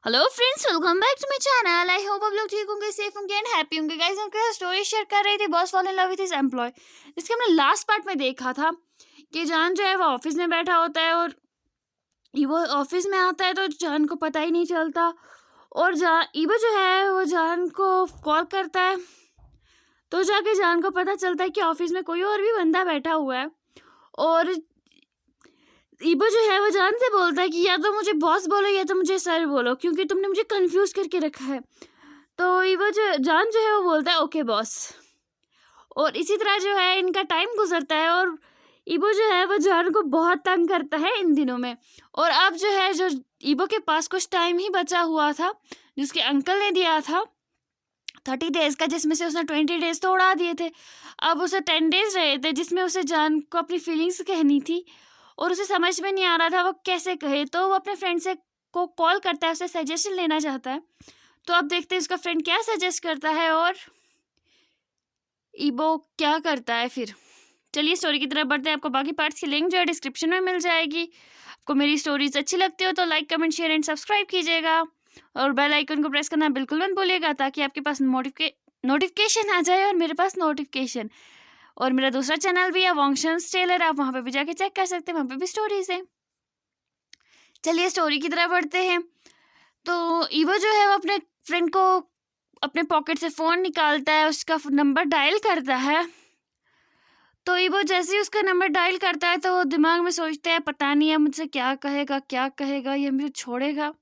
Hello friends, welcome back to my channel. I hope आप लोग ठीक होंगे, सेफ होंगे एंड हैप्पी होंगे। गाइस, हम क्या स्टोरी शेयर कर रही थी, boss fall in love with his employee, जिसके हमने लास्ट पार्ट में देखा था कि जान जो है वो ऑफिस में बैठा होता है और वो ऑफिस में आता है तो जान को पता ही नहीं चलता। और ईवो जो है वो जान को कॉल करता है, तो जाके जान को पता चलता है कि ऑफिस में कोई और भी बंदा बैठा हुआ है। और ईबो जो है वो जान से बोलता है कि या तो मुझे बॉस बोलो या तो मुझे सर बोलो, क्योंकि तुमने मुझे कंफ्यूज करके रखा है। तो ईबो जो जान जो है वो बोलता है ओके बॉस। और इसी तरह जो है इनका टाइम गुजरता है और ईबो जो है वो जान को बहुत तंग करता है इन दिनों में। और अब जो है जो ईबो के पास कुछ टाइम ही बचा हुआ था, जिसके अंकल ने दिया था 30 डेज का, जिसमें से उसने 20 डेज तो उड़ा दिए थे। अब उसे 10 डेज रहे थे जिसमें उसे जान को अपनी फीलिंग्स कहनी थी और उसे समझ में नहीं आ रहा था वो कैसे कहे। तो वो अपने फ्रेंड से को कॉल करता है, उसे सजेशन लेना चाहता है। तो अब देखते हैं उसका फ्रेंड क्या सजेस्ट करता है और ईबो क्या करता है। फिर चलिए स्टोरी की तरफ बढ़ते हैं। आपको बाकी पार्ट्स की लिंक जो है डिस्क्रिप्शन में मिल जाएगी। आपको मेरी स्टोरीज अच्छी लगती हो तो like comment share and subscribe कीजिएगा और बेल आइकन को प्रेस करना बिल्कुल मत भूलिएगा, ताकि आपके पास नोटिफिकेशन आ जाए और मेरे पास नोटिफिकेशन। और मेरा दूसरा चैनल भी है वॉन्गशंस टेलर, आप वहाँ पे भी जाके चेक कर सकते हैं, वहाँ पे भी स्टोरीज है। चलिए स्टोरी की तरफ बढ़ते हैं। तो ईवो जो है वो अपने फ्रेंड को अपने पॉकेट से फ़ोन निकालता है, उसका नंबर डायल करता है। तो ईवो जैसे ही उसका नंबर डायल करता है तो वो दिमाग में सोचता है पता नहीं है मुझसे क्या कहेगा, ये मुझे छोड़ेगा।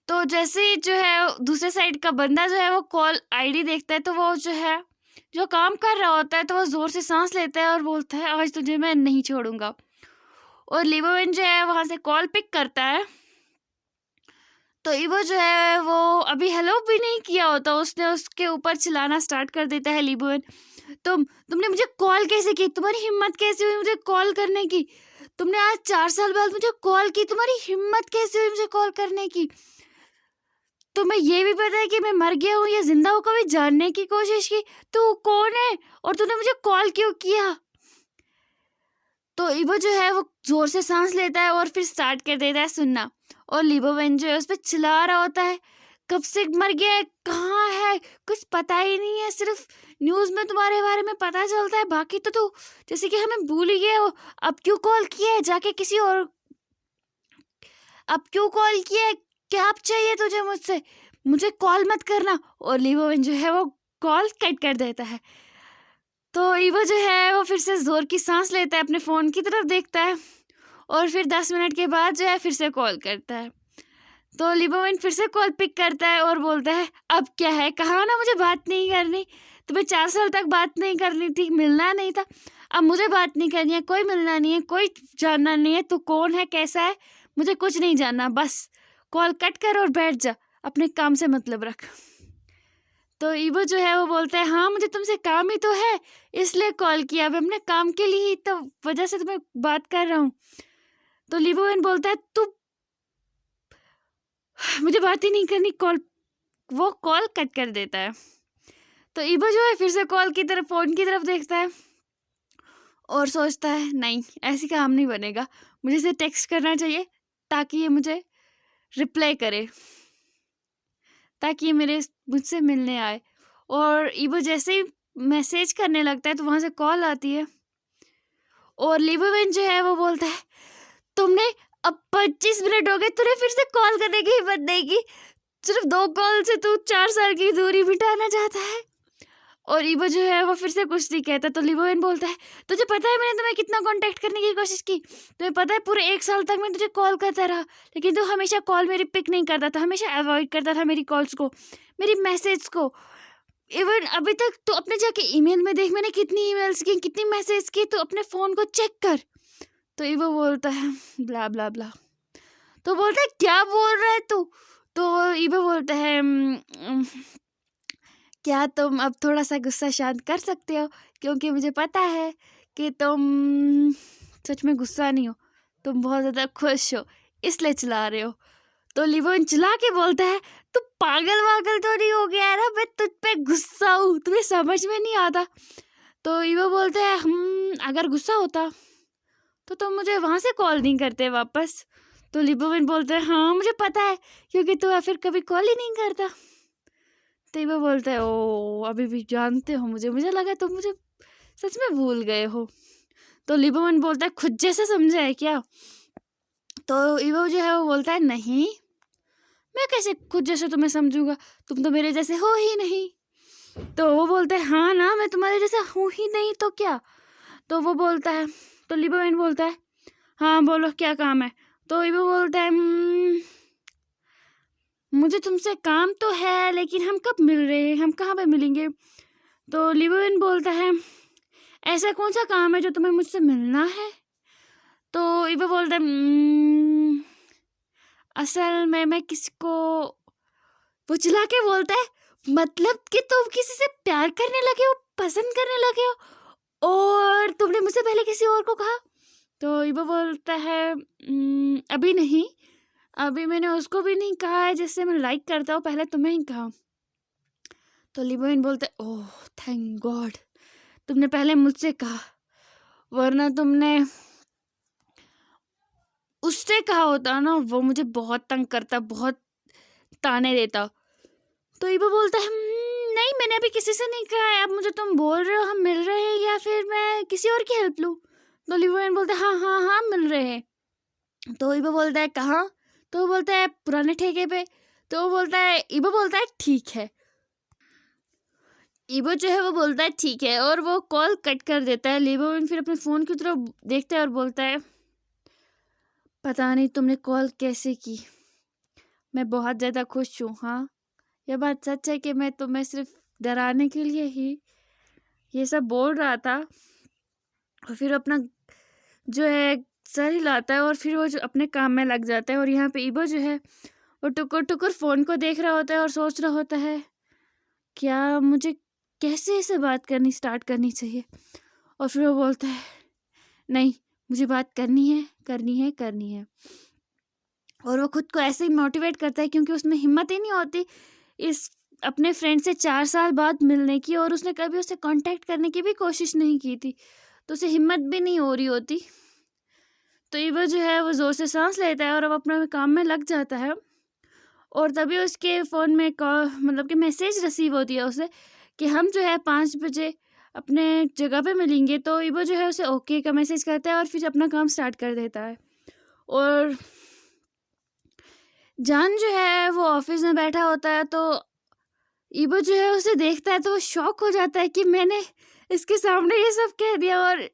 तो जैसे ही जो है दूसरे साइड का बंदा जो है वो कॉल आईडी देखता है, तो वो जो है जो काम कर रहा होता है तो वो ज़ोर से सांस लेता है और बोलता है आज तुझे मैं नहीं छोड़ूंगा। और लिबोवन जो है वहाँ से कॉल पिक करता है। तो ईवो जो है वो अभी हेलो भी नहीं किया होता, उसने उसके ऊपर चिल्लाना स्टार्ट कर देता है। लिबोवन, तुमने मुझे कॉल कैसे की? तुम्हारी हिम्मत कैसे हुई मुझे कॉल करने की? तुमने आज 4 साल बाद मुझे कॉल की, तुम्हारी हिम्मत कैसे हुई मुझे कॉल करने की? तुम्हें ये भी पता है कि मैं मर गया हूँ या जिंदा हूँ? कभी जानने की कोशिश की? तू कौन है और तूने मुझे कॉल क्यों किया? तो ईवो जो है वो जोर से सांस लेता है और फिर स्टार्ट कर देता है सुनना। और लिबोवन जो है उस पर चिल्ला रहा होता है कब से मर गया है, कहाँ है, कुछ पता ही नहीं है, सिर्फ न्यूज़ में तुम्हारे बारे में पता चलता है, बाकी तो तू जैसे कि हमें भूल ही गया हो। अब क्यों कॉल किया है जाके किसी और? अब क्यों कॉल किया है? क्या अब चाहिए तुझे मुझसे? मुझे कॉल मत करना। और लिबोवन जो है वो कॉल कट कर देता है। तो ईवो जो है वो फिर से जोर की सांस लेता है, अपने फ़ोन की तरफ देखता है और फिर 10 मिनट के बाद जो है फिर से कॉल करता है। तो लिबोवन फिर से कॉल पिक करता है और बोलता है अब क्या है, कहा ना मुझे बात नहीं करनी, तुम्हें 4 साल तक बात नहीं करनी थी, मिलना नहीं था, अब मुझे बात नहीं करनी है, कोई मिलना नहीं है, कोई जानना नहीं है, तू कौन है, कैसा है, मुझे कुछ नहीं जानना, बस कॉल कट कर और बैठ जा, अपने काम से मतलब रख। तो ईवो जो है वो बोलता है हाँ मुझे तुमसे काम ही तो है, इसलिए कॉल किया, अब अपने काम के लिए ही तो वजह से तुम्हें बात कर रहा हूँ। तो लिबोवन बोलता है तू मुझे बात ही नहीं करनी, कॉल। वो कॉल कट कर देता है। तो ईवो जो है फिर से कॉल की तरफ फ़ोन की तरफ देखता है और सोचता है नहीं ऐसी काम नहीं बनेगा, मुझे इसे टेक्स्ट करना चाहिए ताकि ये मुझे रिप्लाई करे, ताकि ये मुझसे मिलने आए। और ईवो जैसे ही मैसेज करने लगता है तो वहाँ से कॉल आती है और लिबोवन जो है वो बोलता है तुमने अब 25 मिनट हो गए, तूने फिर से कॉल करने की हिम्मत नहीं की, सिर्फ 2 कॉल से तू 4 साल की दूरी मिटाना चाहता है। और ईवो जो है वो फिर से कुछ नहीं कहता। तो लिबोवन बोलता है तुझे पता है मैंने तुम्हें कितना कांटेक्ट करने की कोशिश की, तुम्हें पता है पूरे 1 साल तक मैं तुझे कॉल करता रहा, लेकिन तू हमेशा कॉल मेरी पिक नहीं करता था, हमेशा अवॉइड करता था मेरी कॉल्स को, मेरी मैसेज को। इवन अभी तक तू अपने जाके ईमेल में देख मैंने कितनी ईमेल्स की, कितनी मैसेज की, तू अपने फ़ोन को चेक कर। तो ईवो बोलता है ब्ला ब्ला ब्ला। तो बोलता है क्या बोल रहा है तू? तो ईवो बोलता है क्या तुम अब थोड़ा सा गुस्सा शांत कर सकते हो, क्योंकि मुझे पता है कि तुम सच में गुस्सा नहीं हो, तुम बहुत ज़्यादा खुश हो, इसलिए चिल्ला रहे हो। तो लिबोवन चिल्ला के बोलता है तू पागल वागल तो नहीं हो गया है ना, मैं तुझ पे गुस्सा हूँ, तुम्हें समझ में नहीं आता। तो ईवो बोलते हैं अगर गुस्सा होता तो तुम मुझे वहाँ से कॉल नहीं करते वापस। तो तो लिबोविन बोलता है हाँ मुझे पता है, क्योंकि तू फिर कभी कॉल ही नहीं करता। तो ईबो बोलता है ओ अभी भी जानते हो मुझे लगा तुम मुझे सच में भूल गए हो। तो लिबोविन बोलता है खुद जैसा समझा है क्या? तो ईबो जो है वो बोलता है नहीं, मैं कैसे खुद जैसे तुम्हें समझूंगा, तुम तो मेरे जैसे हो ही नहीं। तो वो बोलता है हाँ ना, मैं तुम्हारे जैसा हूँ ही नहीं तो क्या। तो वो बोलता है, तो लिबोविन बोलता है हाँ बोलो क्या काम है। तो ईबो बोलता है मुझे तुमसे काम तो है, लेकिन हम कब मिल रहे हैं, हम कहाँ पे मिलेंगे? तो लिबोविन बोलता है ऐसा कौन सा काम है जो तुम्हें मुझसे मिलना है? तो ईबो बोलता है असल में मैं किसी को पुचला के बोलता है मतलब कि तुम किसी से प्यार करने लगे हो, पसंद करने लगे हो, और तुमने मुझसे पहले किसी और को कहा? तो ईबो बोलता है अभी नहीं, अभी मैंने उसको भी नहीं कहा है जिससे मैं लाइक करता हूँ, पहले तुम्हें ही कहा। तो लिबोविन बोलता है ओह थैंक गॉड तुमने पहले मुझसे कहा, वरना तुमने उससे कहा होता ना, वो मुझे बहुत तंग करता, बहुत ताने देता। तो ईबो बोलता है नहीं मैंने अभी किसी से नहीं कहा है, अब मुझे तुम बोल रहे हो हम मिल रहे हैं या फिर मैं किसी और की हेल्प लूँ? तो लिबोविन बोलता है हाँ हाँ हाँ मिल रहे हैं। तो ईबो बोलता है कहाँ? तो वो बोलता है पुराने ठेके पे। तो वो बोलता है ईबो बोलता है ठीक है। ईबो जो है वो बोलता है ठीक है, और वो कॉल कट कर देता है। लिबोविन फिर अपने फ़ोन की तरफ देखता है और बोलता है पता नहीं तुमने कॉल कैसे की, मैं बहुत ज़्यादा खुश हूँ। हाँ यह बात सच है कि मैं तुम्हें सिर्फ डराने के लिए ही ये सब बोल रहा था। और फिर अपना जो है सर हिलाता है और फिर वो जो अपने काम में लग जाता है। और यहाँ पे ईबो जो है वो टुकुर टुकुर फ़ोन को देख रहा होता है और सोच रहा होता है क्या मुझे कैसे इसे बात करनी स्टार्ट करनी चाहिए। और फिर वो बोलता है नहीं मुझे बात करनी है करनी है करनी है। और वो खुद को ऐसे ही मोटिवेट करता है क्योंकि उसमें हिम्मत ही नहीं होती इस अपने फ्रेंड से 4 साल बाद मिलने की, और उसने कभी उसे कांटेक्ट करने की भी कोशिश नहीं की थी, तो उसे हिम्मत भी नहीं हो रही होती। तो ईबो जो है वो ज़ोर से सांस लेता है और अब अपने काम में लग जाता है। और तभी उसके फ़ोन में कॉल मतलब कि मैसेज रिसीव होती है उसे कि हम जो है 5 बजे अपने जगह पे मिलेंगे। तो ईबो जो है उसे ओके का मैसेज करता है और फिर अपना काम स्टार्ट कर देता है। और जान जो है वो ऑफिस में बैठा होता है, तो ईबो जो है उसे देखता है तो वो शॉक हो जाता है कि मैंने इसके सामने ये सब कह दिया। और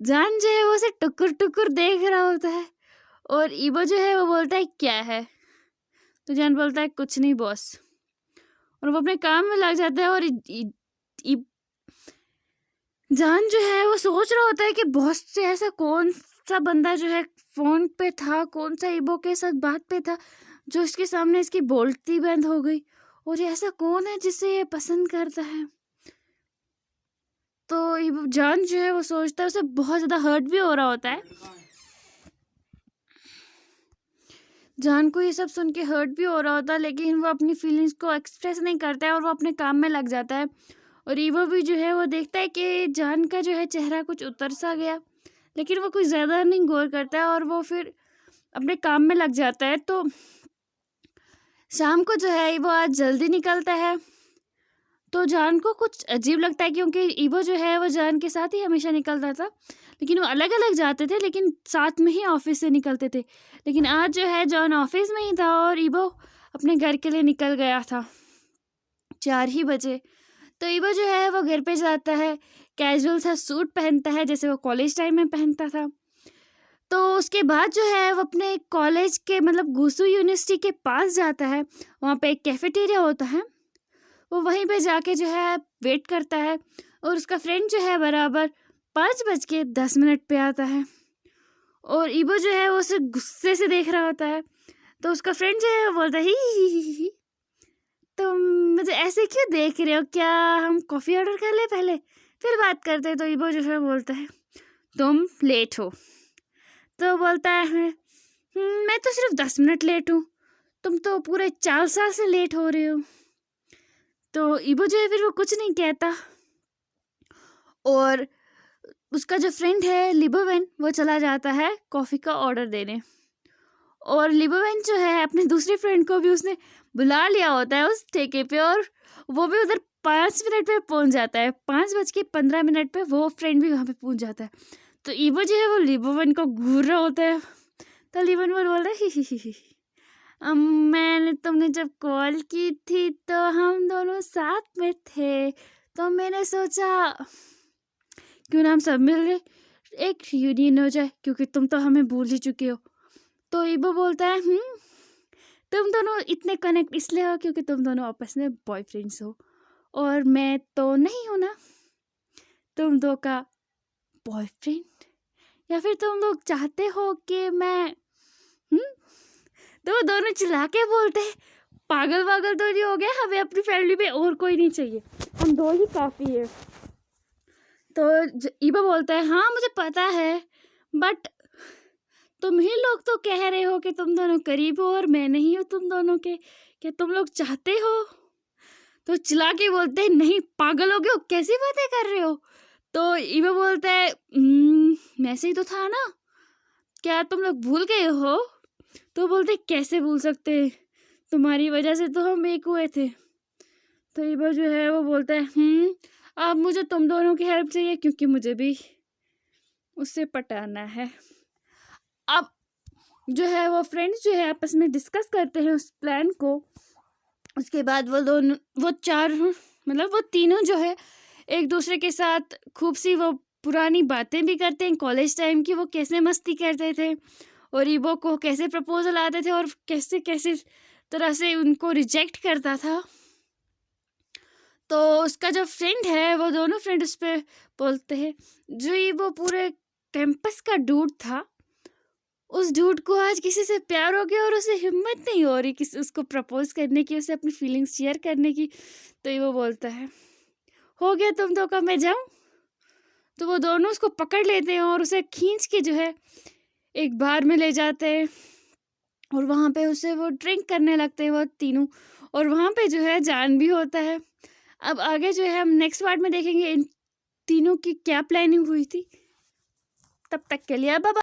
जान जो है वो उसे टुकुर टुकुर देख रहा होता है। और ईबो जो है वो बोलता है क्या है? तो जान बोलता है कुछ नहीं बॉस, और वो अपने काम में लग जाता है। और जान जो है वो सोच रहा होता है कि बॉस से ऐसा कौन सा बंदा जो है फ़ोन पे था, कौन सा ईबो के साथ बात पे था जो इसके सामने इसकी बोलती बंद हो गई, और ये ऐसा कौन है जिसे ये पसंद करता है। तो ईबो जान जो है वो सोचता है, उसे बहुत ज़्यादा हर्ट भी हो रहा होता है। जान को ये सब सुन के हर्ट भी हो रहा होता है, लेकिन वो अपनी फीलिंग्स को एक्सप्रेस नहीं करता है और वो अपने काम में लग जाता है। और ईबो भी जो है वो देखता है कि जान का जो है चेहरा कुछ उतर सा गया, लेकिन वो कुछ ज़्यादा नहीं गौर करता है और वो फिर अपने काम में लग जाता है। तो शाम को जो है ईबो आज जल्दी निकलता है। तो जान को कुछ अजीब लगता है क्योंकि ईबो जो है वो जान के साथ ही हमेशा निकलता था, लेकिन वो अलग अलग जाते थे लेकिन साथ में ही ऑफिस से निकलते थे। लेकिन आज जो है जॉन ऑफिस में ही था और ईबो अपने घर के लिए निकल गया था 4 ही बजे। तो ईबो जो है वो घर पे जाता है, कैजुअल सा सूट पहनता है जैसे वो कॉलेज टाइम में पहनता था। तो उसके बाद जो है वो अपने कॉलेज के मतलब गुसू यूनिवर्सिटी के पास जाता है, वहाँ पे एक कैफेटेरिया होता है, वो वहीं पे जाके जो है वेट करता है। और उसका फ्रेंड जो है बराबर 5:10 पे आता है, और ईबो जो है वो उसे गुस्से से देख रहा होता है। तो उसका फ्रेंड जो है वो बोलता है ही तुम मुझे ऐसे क्यों देख रहे हो, क्या हम कॉफ़ी ऑर्डर कर ले पहले फिर बात करते हैं। तो ईबो जो है बोलता है तुम लेट हो। तो बोलता है मैं तो सिर्फ 10 मिनट लेट हूँ, तुम तो पूरे 4 साल से लेट हो रहे हो। तो ईबो जो है फिर वो कुछ नहीं कहता, और उसका जो फ्रेंड है लिबोविन वो चला जाता है कॉफ़ी का ऑर्डर देने। और लिबोवेन जो है अपने दूसरे फ्रेंड को भी उसने बुला लिया होता है उस ठेके पे, और वो भी उधर 5 मिनट पे पहुंच जाता है। 5:15 पे वो फ्रेंड भी वहाँ पे पहुंच जाता है। तो ईबो जो है वो लिबोवेन को घूर रहा होता है। तो लिबोवेन बोल रहा है ही मैंने तुमने जब कॉल की थी तो हम दोनों साथ में थे, तो मैंने सोचा क्यों ना हम सब मिल एक यूनियन हो जाए, क्योंकि तुम तो हमें भूल ही चुके हो। तो ईबो बोलता है तुम दोनों इतने कनेक्ट इसलिए हो क्योंकि तुम दोनों आपस में बॉयफ्रेंड्स हो, और मैं तो नहीं हूँ ना तुम दो का बॉयफ्रेंड, या फिर तुम लोग चाहते हो कि मैं तो वो दोनों चिल्ला के बोलते हैं पागल वागल तो नहीं हो गया, हमें अपनी फैमिली में और कोई नहीं चाहिए, हम दो ही काफ़ी है। तो ईबा बोलता है हाँ मुझे पता है, बट तुम ही लोग तो कह रहे हो कि तुम दोनों करीब हो और मैं नहीं हूँ तुम दोनों के, क्या तुम लोग चाहते हो? तो चिल्ला के बोलते हैं नहीं पागल हो गए हो, कैसी बातें कर रहे हो? तो ईबा बोलता है मैं से ही तो था ना, क्या तुम लोग भूल गए हो? तो बोलते कैसे भूल सकते, तुम्हारी वजह से तो हम एक हुए थे। तो ईबा जो है वो बोलता है अब मुझे तुम दोनों की हेल्प चाहिए क्योंकि मुझे भी उससे पटाना है। अब जो है वो फ्रेंड्स जो है आपस में डिस्कस करते हैं उस प्लान को। उसके बाद वो तीनों जो है एक दूसरे के साथ खूब सी वो पुरानी बातें भी करते हैं कॉलेज टाइम की, वो कैसे मस्ती करते थे और ईबो को कैसे प्रपोजल आते थे और कैसे कैसे तरह से उनको रिजेक्ट करता था। तो उसका जो फ्रेंड है वो दोनों फ्रेंड उस पर बोलते हैं जो ईबो पूरे कैंपस का डूड था, उस डूड को आज किसी से प्यार हो गया और उसे हिम्मत नहीं हो रही किसी उसको प्रपोज करने की, उसे अपनी फीलिंग्स शेयर करने की। तो ईबो बोलता है हो गया तुम दो का, मैं जाऊँ? तो वो दोनों उसको पकड़ लेते हैं और उसे खींच के जो है एक बार में ले जाते हैं और वहाँ पे उसे वो ड्रिंक करने लगते हैं वो तीनों, और वहाँ पे जो है जान भी होता है। अब आगे जो है हम नेक्स्ट पार्ट में देखेंगे इन तीनों की क्या प्लानिंग हुई थी। तब तक के लिए बाय बाय।